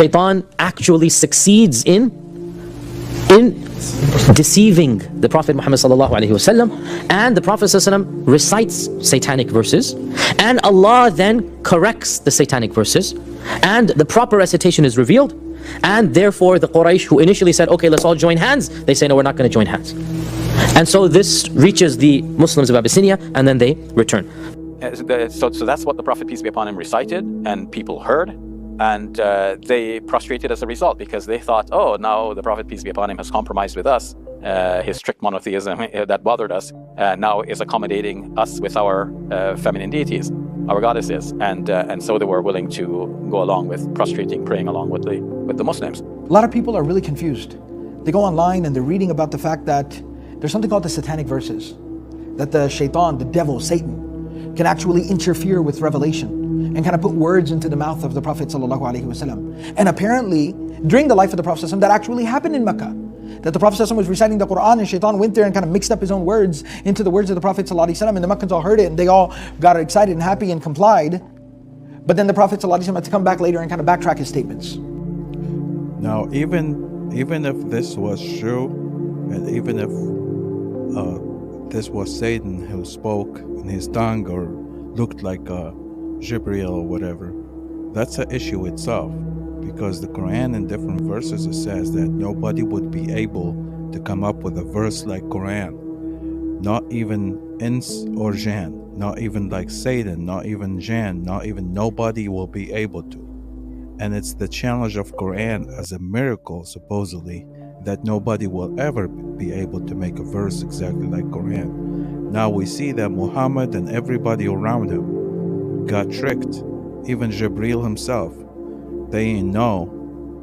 Shaitan actually succeeds in deceiving the Prophet Muhammad ﷺ, and the Prophet ﷺ recites satanic verses, and Allah then corrects the satanic verses, and the proper recitation is revealed, and therefore the Quraysh, who initially said, okay, let's all join hands, they say, no, we're not going to join hands. And so this reaches the Muslims of Abyssinia, and then they return. So that's what the Prophet, peace be upon him, recited, and people heard, and they prostrated as a result, because they thought, oh, now the Prophet, peace be upon him, has compromised with us. His strict monotheism that bothered us now is accommodating us with our feminine deities, our goddesses, and so they were willing to go along with prostrating, praying along with the Muslims. A lot of people are really confused. They go online and they're reading about the fact that there's something called the satanic verses, that the shaitan, the devil, Satan, can actually interfere with revelation and kind of put words into the mouth of the Prophet ﷺ. And apparently, during the life of the Prophet ﷺ, that actually happened in Mecca. That the Prophet ﷺ was reciting the Qur'an, and shaitan went there and kind of mixed up his own words into the words of the Prophet ﷺ, and the Meccans all heard it, and they all got excited and happy and complied. But then the Prophet ﷺ had to come back later and kind of backtrack his statements. Now, even if this was true, and even if this was Satan who spoke in his tongue or looked like Gabriel or whatever, that's an issue itself, because the Quran in different verses it says that nobody would be able to come up with a verse like Quran, not even Ins or Jan, not even like Satan, not even Jan, not even nobody will be able to. And it's the challenge of Quran as a miracle, supposedly, that nobody will ever be able to make a verse exactly like Quran. Now we see that Muhammad and everybody around him got tricked. Even Gabriel himself, they didn't know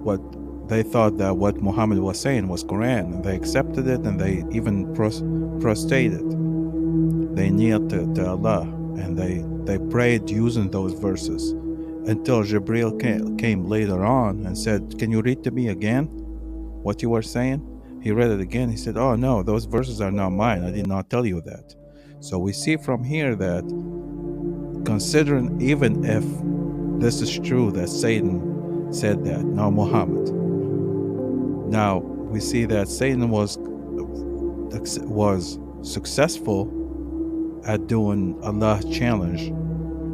what they thought, that what Muhammad was saying was Quran, and they accepted it, and they even prostrated. They kneeled to Allah, and they prayed using those verses, until Gabriel came later on and said, can you read to me again what you were saying? He read it again. He said, oh no, those verses are not mine. I did not tell you that. So we see from here that, considering even if this is true that Satan said that, not Muhammad, now we see that Satan was successful at doing Allah's challenge,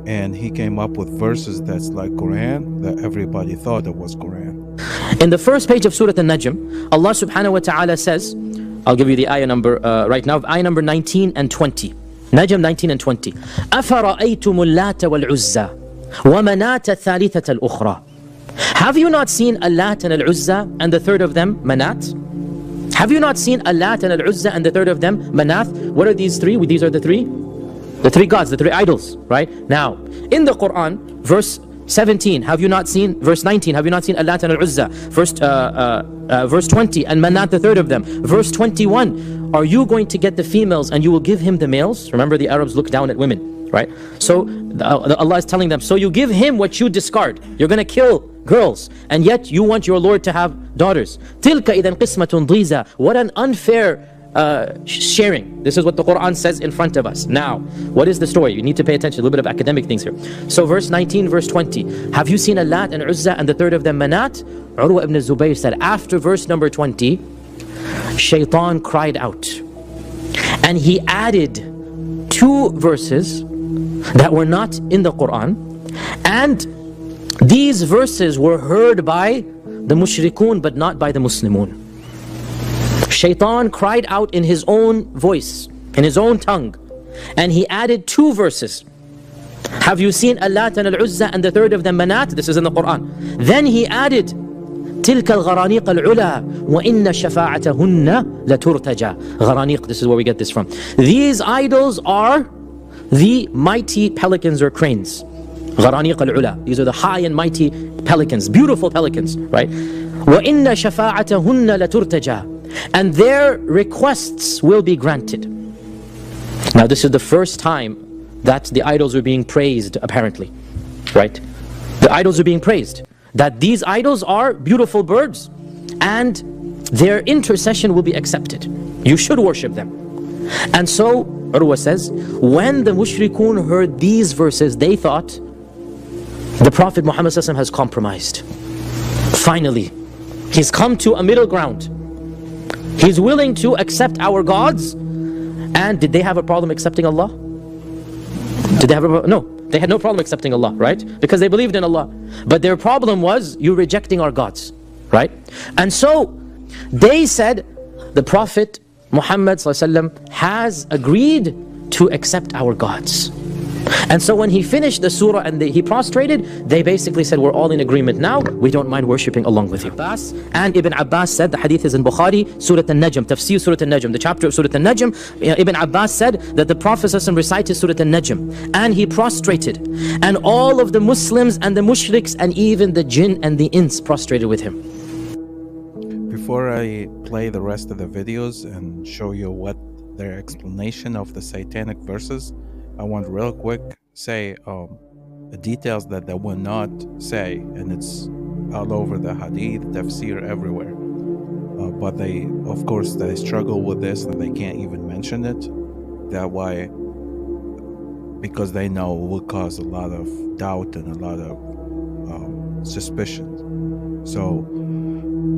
and he came up with verses that's like Quran, that everybody thought it was Quran. In the first page of Surah An-Najm, Allah subhanahu wa ta'ala says, I'll give you the ayah number right now, ayah number 19 and 20. Najm 19 and 20. أَفَرَأَيْتُمُ اللَّاتَ وَالْعُزَّى وَمَنَاتَ الثَّالِثَةَ الْأُخْرَى. Have you not seen Lāt and Uzzā and the third of them, Manāt? Have you not seen Lāt and Uzzā and the third of them, Manāt? What are these three? These are the three gods, the three idols, right? Now, in the Qur'an, verse 17, have you not seen, verse 19, have you not seen Lāt and Uzzā? Verse 20, and Manāt, the third of them. Verse 21, are you going to get the females and you will give him the males? Remember, the Arabs look down at women, right? So Allah is telling them, so you give him what you discard. You're going to kill girls, and yet you want your Lord to have daughters. 𝗁𝗐 إِذًا قِسْمَةٌ ضِيزَى. What an unfair sharing. This is what the Qur'an says in front of us. Now, what is the story? You need to pay attention, a little bit of academic things here. So verse 19, verse 20. Have you seen Lāt and Uzzā and the third of them, Manāt? 𝗪wa ibn 𝗂𝗵 said, after verse number 20, Shaitan cried out, and he added 2 verses that were not in the Qur'an, and these verses were heard by the mushrikun but not by the Muslimun. Shaitan cried out in his own voice, in his own tongue, and he added 2 verses. Have you seen Lāt and Uzzā and the third of them, Manāt? This is in the Qur'an. Then he added, تِلْكَ الْغَرَانِيقَ الْعُلَى وَإِنَّ شَفَاعَتَهُنَّ لَتُرْتَجَى. Gharaniq, this is where we get this from. These idols are the mighty pelicans or cranes. Gharaniq al-ula. These are the high and mighty pelicans, beautiful pelicans, right? وَإِنَّ شَفَاعَتَهُنَّ لَتُرْتَجَى. And their requests will be granted. Now this is the first time that the idols are being praised, apparently, right? The idols are being praised. That these idols are beautiful birds, and their intercession will be accepted. You should worship them. And so, Urwa says, when the mushrikun heard these verses, they thought the Prophet Muhammad has compromised. Finally, he's come to a middle ground. He's willing to accept our gods. And did they have a problem accepting Allah? Did they have a problem? No, they had no problem accepting Allah, right? Because they believed in Allah. But their problem was, you rejecting our gods, right? And so they said, the Prophet Muhammad ﷺ has agreed to accept our gods. And so when he finished the surah and he prostrated, they basically said, we're all in agreement now, we don't mind worshipping along with you. And Ibn Abbas said, the hadith is in Bukhari, Surah An-Najm, Tafsir Surah An-Najm, the chapter of Surah An-Najm, Ibn Abbas said that the Prophet ﷺ recited Surah An-Najm, and he prostrated, and all of the Muslims and the mushriks and even the jinn and the ins prostrated with him. Before I play the rest of the videos and show you what their explanation of the satanic verses, I want real quick say the details that they will not say, and it's all over the hadith, tafsir, everywhere. But they, of course, they struggle with this and they can't even mention it. That why, because they know it will cause a lot of doubt and a lot of suspicion. So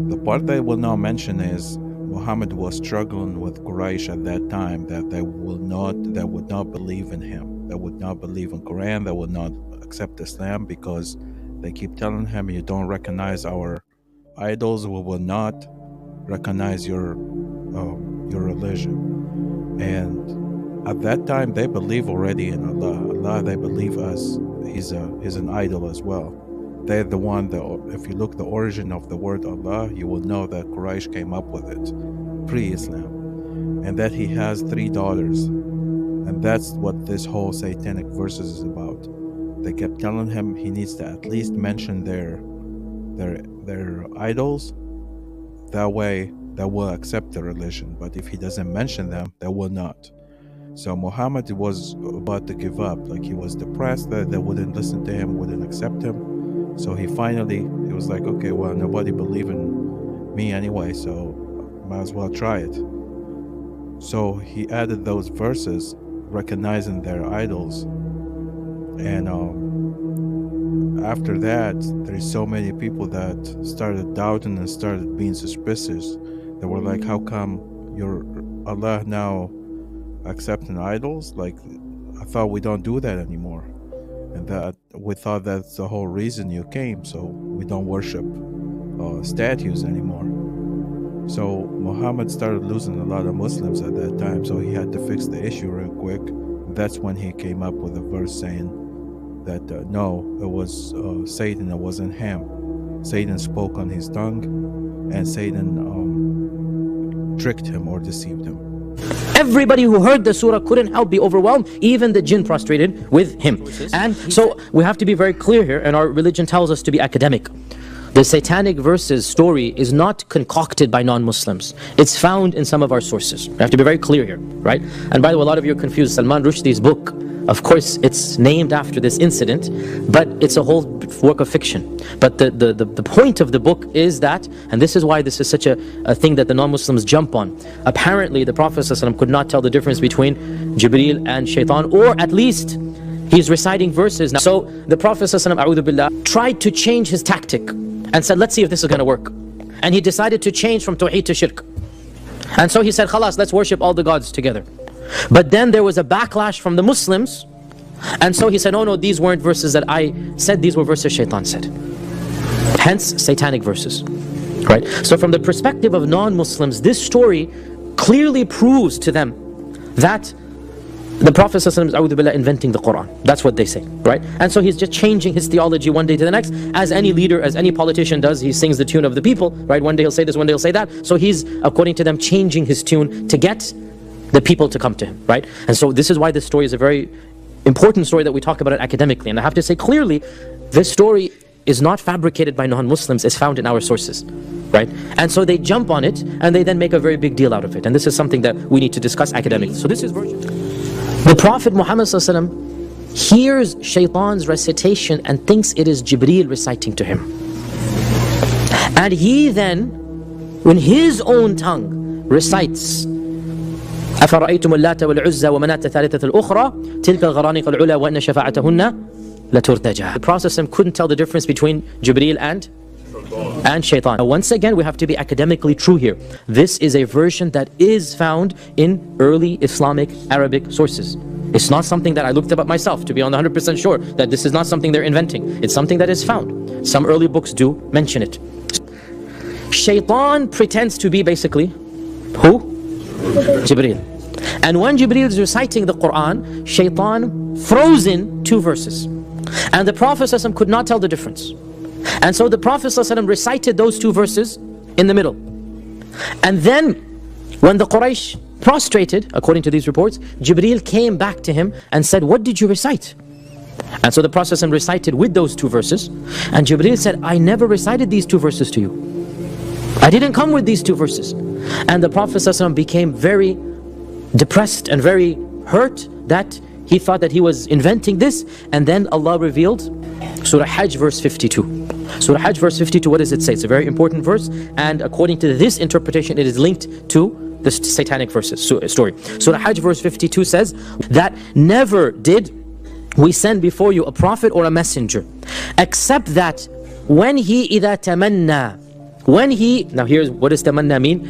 the part they will not mention is Muhammad was struggling with Quraysh at that time, that would not believe in him, that would not believe in Qur'an, that would not accept Islam, because they keep telling him, you don't recognize our idols, we will not recognize your religion. And at that time they believe already in Allah, they believe us, he's an idol as well. They're the one that, if you look the origin of the word Allah, you will know that Quraysh came up with it pre-Islam, and that he has 3 daughters, and that's what this whole satanic verses is about. They kept telling him he needs to at least mention their idols. That way they will accept the religion, but if he doesn't mention them, they will not. So Muhammad was about to give up, like he was depressed that they wouldn't listen to him, wouldn't accept him. So he was like, okay, well, nobody believe in me anyway, so might as well try it. So he added those verses recognizing their idols. And after that, there's so many people that started doubting and started being suspicious. They were like, how come your Allah now accepting idols? Like, I thought we don't do that anymore. And that we thought that's the whole reason you came, so we don't worship statues anymore. So Muhammad started losing a lot of Muslims at that time, so he had to fix the issue real quick. That's when he came up with a verse saying that no, it was Satan, it wasn't him. Satan spoke on his tongue, and Satan tricked him or deceived him. Everybody who heard the surah couldn't help be overwhelmed. Even the jinn prostrated with him. And so we have to be very clear here, and our religion tells us to be academic. The satanic verses story is not concocted by non-Muslims. It's found in some of our sources. We have to be very clear here, right? And by the way, a lot of you are confused. Salman Rushdie's book, of course, it's named after this incident, but it's a whole work of fiction. But the point of the book is that, and this is why this is such a thing that the non-Muslims jump on. Apparently, the Prophet ﷺ could not tell the difference between Jibreel and Shaitan, or at least he's reciting verses. Now, so the Prophet ﷺ, a'udhu billah, tried to change his tactic and said, let's see if this is going to work. And he decided to change from tawheed to shirk. And so he said, khalas, let's worship all the gods together. But then there was a backlash from the Muslims, and so he said, oh no, these weren't verses that I said, these were verses Shaitan said. Hence, satanic verses, right? So from the perspective of non-Muslims, this story clearly proves to them that the Prophet ﷺ is a'udhu billah inventing the Qur'an. That's what they say, right? And so he's just changing his theology one day to the next, as any leader, as any politician does. He sings the tune of the people, right? One day he'll say this, one day he'll say that. So he's, according to them, changing his tune to get the people to come to him, right? And so this is why this story is a very important story that we talk about it academically. And I have to say clearly, this story is not fabricated by non-Muslims, it's found in our sources, right? And so they jump on it, and they then make a very big deal out of it. And this is something that we need to discuss academically. So this is the Prophet Muhammad ﷺ hears Shaitan's recitation and thinks it is Jibreel reciting to him. And he then, in his own tongue, recites أفرأيتم اللات والعزى ومناة الثالثة الأخرى تلك الغرانيق العلا وإن شفاعتهن لترتجى. The Prophet couldn't tell the difference between Jibreel and and shaitan. Now, once again, we have to be academically true here. This is a version that is found in early Islamic Arabic sources. It's not something that I looked up myself to be on the 100% sure that this is not something they're inventing. It's something that is found. Some early books do mention it. Shaitan pretends to be basically who? Jibreel. And when Jibreel is reciting the Qur'an, Shaitan throws in two verses. And the Prophet ﷺ could not tell the difference. And so the Prophet ﷺ recited those two verses in the middle. And then when the Quraysh prostrated, according to these reports, Jibreel came back to him and said, "What did you recite?" And so the Prophet ﷺ recited with those two verses. And Jibreel said, "I never recited these two verses to you. I didn't come with these two verses." And the Prophet ﷺ became very depressed and very hurt that he thought that he was inventing this. And then Allah revealed Surah Hajj verse 52. Surah Hajj verse 52, what does it say? It's a very important verse, and according to this interpretation, it is linked to the satanic verses story. Surah Hajj verse 52 says that never did we send before you a prophet or a messenger, except that when he إِذَا تَمَنَّى, when he, now here's what does tamanna mean?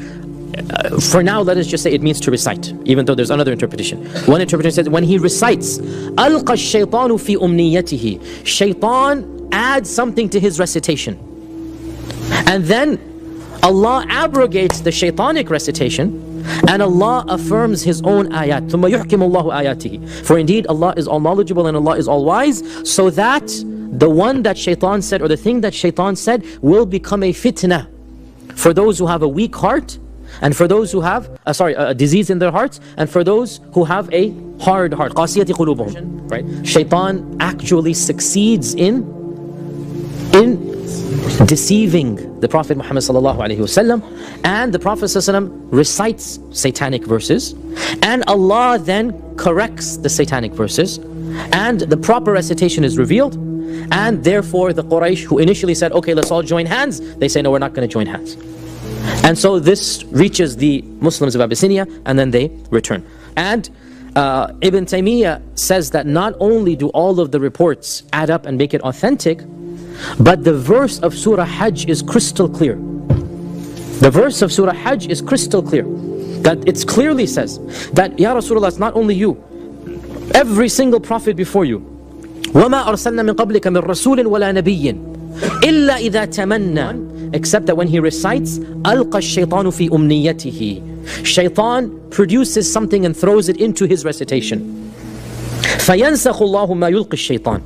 For now, let us just say it means to recite, even though there's another interpretation. One interpretation says when he recites, 𝗶ْقَ الشَّيْطَانُ فِي أُمْنِيَّتِهِ, Shaitan adds something to his recitation. And then Allah abrogates the shaitanic recitation, and Allah affirms His own ayat. ثُمَّ يُحْكِمُ اللَّهُ آيَاتِهِ. For indeed Allah is all knowledgeable and Allah is all wise, so that the one that Shaitan said, or the thing that Shaitan said, will become a fitna for those who have a weak heart, and for those who have a disease in their hearts, and for those who have a hard heart. 𝗁 قُلُوبُهُمْ. Right? Shaitan actually succeeds in deceiving the Prophet Muhammad sallallahu alaihi wasallam, and the Prophet sallallahu alaihi wasallam recites satanic verses, and Allah then corrects the satanic verses, and the proper recitation is revealed, and therefore the Quraysh, who initially said, "Okay, let's all join hands," they say, "No, we're not going to join hands." And so this reaches the Muslims of Abyssinia, and then they return. And Ibn Taymiyyah says that not only do all of the reports add up and make it authentic, but the verse of Surah Hajj is crystal clear. The verse of Surah Hajj is crystal clear. That it clearly says that, Ya Rasulullah, it's not only you, every single prophet before you. وَمَا أَرْسَلْنَا مِن قَبْلِكَ مِن رَسُولٍ وَلَا نَبِيٍّ إِلَّا إِذَا تَمَنَّى, except that when he recites, أَلْقَى الشَّيْطَانُ فِي أُمْنِيَّتِهِ, Shaitan produces something and throws it into his recitation. فَيَنْسَخُ اللَّهُ مَا يُلْقِي الشَّيْطَانِ,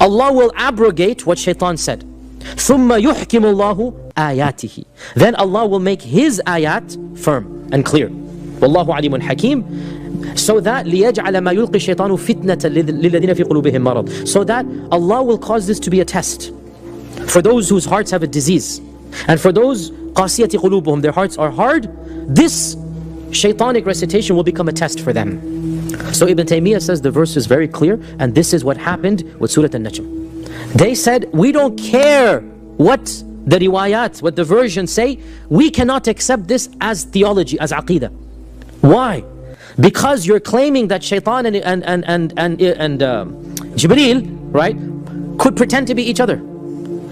Allah will abrogate what Shaitan said. ثُمَّ يُحْكِمُ اللَّهُ آيَاتِهِ, then Allah will make His ayat firm and clear. وَاللَّهُ عَلِيمٌ حَكِيمٌ. So that لِيَجْعَلَ مَا يُلْقِي الشَّيْطَانُ فِتْنَةً لِلَّذِينَ فِي قُلُوبِهِمْ مَرَضٌ, so that Allah will cause this to be a test for those whose hearts have a disease, and for those قَاسِيَةِ قُلُوبُهُمْ, their hearts are hard, this shaitanic recitation will become a test for them. So Ibn Taymiyyah says the verse is very clear, and this is what happened with Surah An-Najm. They said, we don't care what the riwayat, what the versions say, we cannot accept this as theology, as aqeedah. Why? Because you're claiming that Shaitan and Jibreel, right, could pretend to be each other.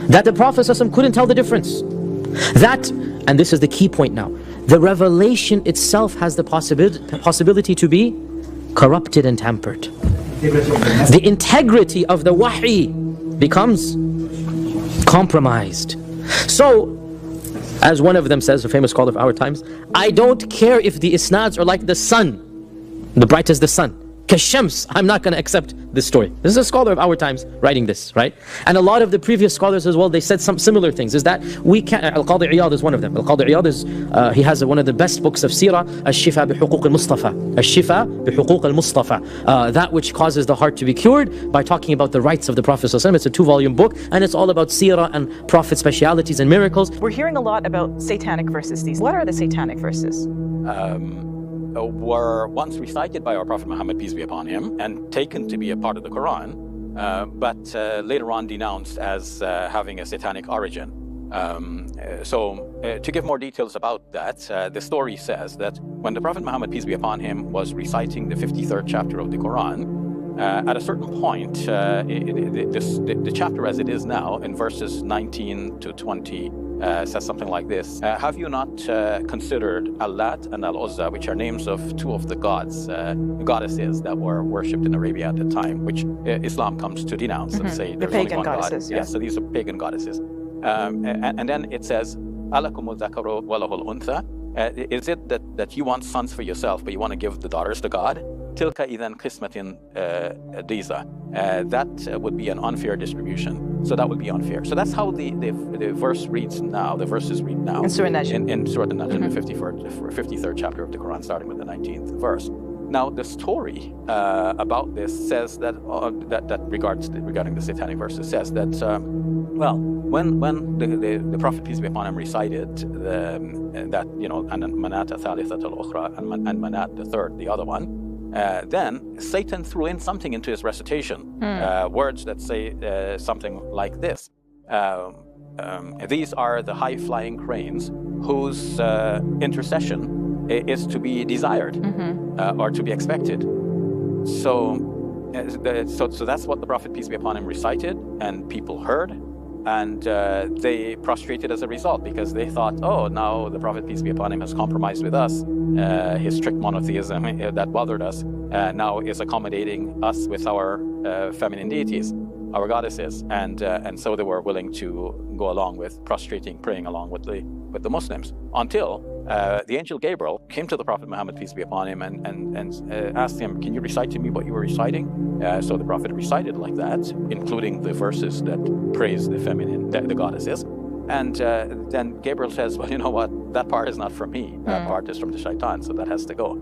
That the Prophet ﷺ couldn't tell the difference. That, and this is the key point now, the revelation itself has the possibility to be corrupted and tampered. The integrity of the wahi becomes compromised. So, as one of them says, a famous scholar of our times, I don't care if the isnads are like the sun, the bright as the sun, كالشمس, I'm not going to accept this story. This is a scholar of our times writing this, right? And a lot of the previous scholars as well, they said some similar things, is that we can't, al-Qadi is one of them. al-Qadi is, he has one of the best books of Sirah, 𝗁𝗵𝗵𝗵𝗵, 𝗁𝗵𝗵𝗵𝗵, that which causes the heart to be cured, by talking about the rights of the Prophet ﷺ. It's a 2-volume book, and it's all about Sirah and Prophet specialities and miracles. We're hearing a lot about satanic verses these days. What are the satanic verses? Were once recited by our Prophet Muhammad, peace be upon him, and taken to be a part of the Qur'an, but later on denounced as having a satanic origin. To give more details about that, the story says that when the Prophet Muhammad, peace be upon him, was reciting the 53rd chapter of the Qur'an, at a certain point, the chapter as it is now, in verses 19 to 20, says something like this. Have you not considered al-Lāt and al-Uzzā, which are names of two of the goddesses that were worshipped in Arabia at the time, which Islam comes to denounce and say there's only one goddesses, God. Yeah, so these are pagan goddesses. And then it says, أَلَكُمُ الذَّكَرُ وَلَهُ الْأُنْثَى. Is it that you want sons for yourself, but you want to give the daughters to God? 𝗁𝗂𝗐 qismatin ضīza. That would be an unfair distribution. So that would be unfair. So that's how the verse reads now. The verses read now. In Surah An-Najm. In Surah An-Najm, the 53rd chapter of the Qur'an, starting with the 19th verse. Now, the story about this says that regarding the satanic verses says that when the Prophet peace be upon him recited that and Manāt 𝗪 and Manāt the third, the other one, then Satan threw in something into his recitation, words that say something like this. These are the high-flying cranes whose intercession is to be desired or to be expected. So that's what the Prophet peace be upon him recited, and people heard, and they prostrated as a result, because they thought, oh, now the Prophet peace be upon him has compromised with us. His strict monotheism that bothered us now is accommodating us with our feminine deities, our goddesses, and so they were willing to go along with prostrating, praying along with the Muslims, until the angel Gabriel came to the Prophet Muhammad peace be upon him and asked him, can you recite to me what you were reciting? So the Prophet recited like that, including the verses that praise the feminine, the goddesses. And then Gabriel says, well, you know what, that part is not from me, that part is from the shaitan, so that has to go.